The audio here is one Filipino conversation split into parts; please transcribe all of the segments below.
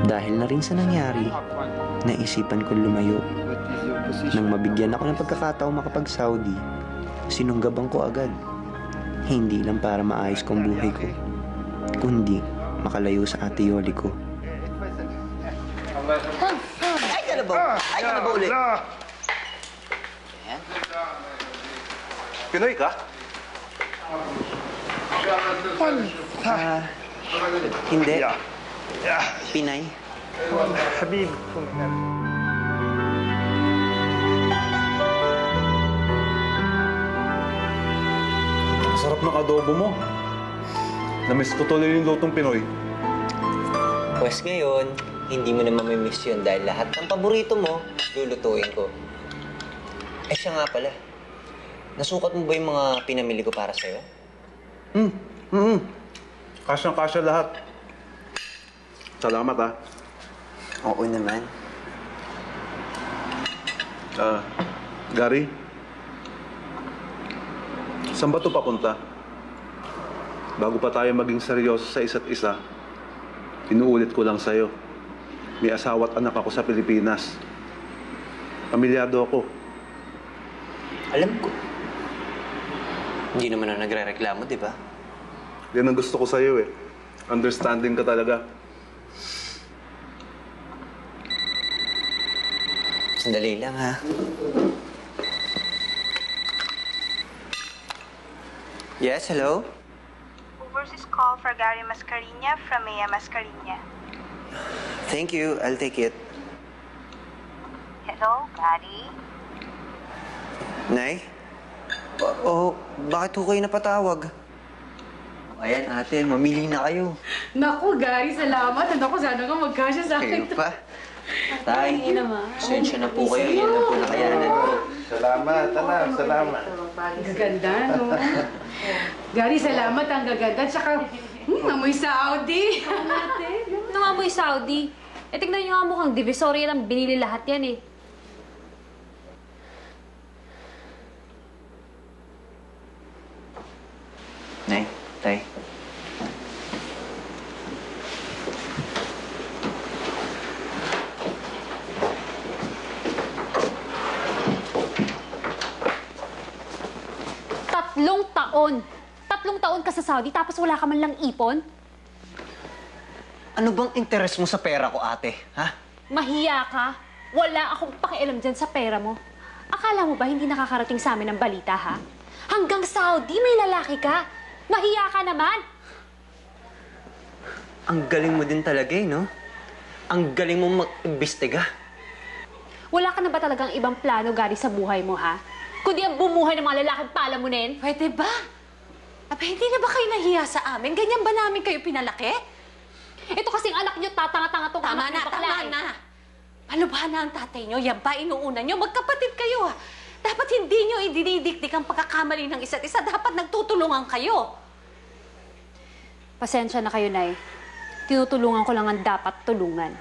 Dahil na rin sa nangyari, naisipan ko lumayo. Nang mabigyan ako ng pagkakataong makapag-Saudi, sinunggabang ko agad. Hindi lang para maayos kong buhay ko, kundi makalayo sa ate Yoli ko. Ay ka na ba? Ay ka na ba ulit? Pinoy ka? Hindi. Pinay. Habib. Sarap ng adobo mo. Namiss ko tuloy yung lutong Pinoy. Pues ngayon, hindi mo na mamimiss yun dahil lahat ng paborito mo, lulutuin ko. Eh siya nga pala, nasukat mo ba yung mga pinamili ko para sa'yo? Kasyang-kasya lahat. Salamat, Oo naman. Gary? Saan ba ito papunta? Bago pa tayo maging seryoso sa isa't isa, inuulit ko lang sa'yo. May asawa at anak ako sa Pilipinas. Pamilyado ako. Alam ko. Hindi naman na nagre-reklamo, di ba? Yan ang gusto ko sa'yo eh. Understanding ka talaga. Sandali lang, ha? Yes, hello? Overseas call for Gary Mascarina from Mia Mascarina. Thank you. I'll take it. Hello, Gary? Nay? Bakit ho kayo napatawag? Ayan, ate. Mamili na kayo. Naku, Gary, salamat. Naku, sana nga magkasya sa akin. Kayo pa. Tay, sensya na po kayo. Yan na po nakayanan ko. Salamat, anak. Salamat. Gaganda, no? Gary, salamat. Ang gaganda. Tsaka, amoy Saudi. Ano nga amoy Saudi? Eh, tignan nyo nga mukhang Divisoria lang binili lahat yan eh. Nay, tay. Tatlong taon ka sa Saudi tapos wala ka man lang ipon? Ano bang interes mo sa pera ko, ate? Ha? Mahiya ka? Wala akong pakialam dyan sa pera mo. Akala mo ba hindi nakakarating sa amin ang balita, ha? Hanggang Saudi may lalaki ka. Mahiya ka naman. Ang galing mo din talaga eh, no? Ang galing mo mag-imbestiga. Wala ka na ba talagang ibang plano, Gary, sa buhay mo, ha? Kundi ang bumuhay ng mga lalaking palamunin? Pwede ba? Aba, hindi na ba kayo nahiya sa amin? Ganyan ba namin kayo pinalaki? Ito kasing anak niyo, tatanga-tanga tong Tama anak na, niyo bakla tama eh. na. Malubha na ang tatay niyo. Yan ba inuuna niyo? Magkapatid kayo, ha? Dapat hindi niyo idinidikdik ang pagkakamali ng isa't isa. Dapat nagtutulungan kayo. Pasensya na kayo, Nay. Tinutulungan ko lang ang dapat tulungan.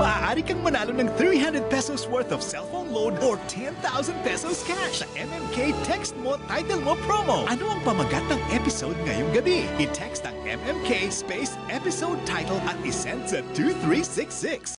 Maaari kang manalo ng 300 pesos worth of cellphone loan or 10,000 pesos cash sa MMK Text Mo, Title Mo promo. Ano ang pamagat ng episode ngayong gabi? I-text ang MMK space episode title at isend sa 2366.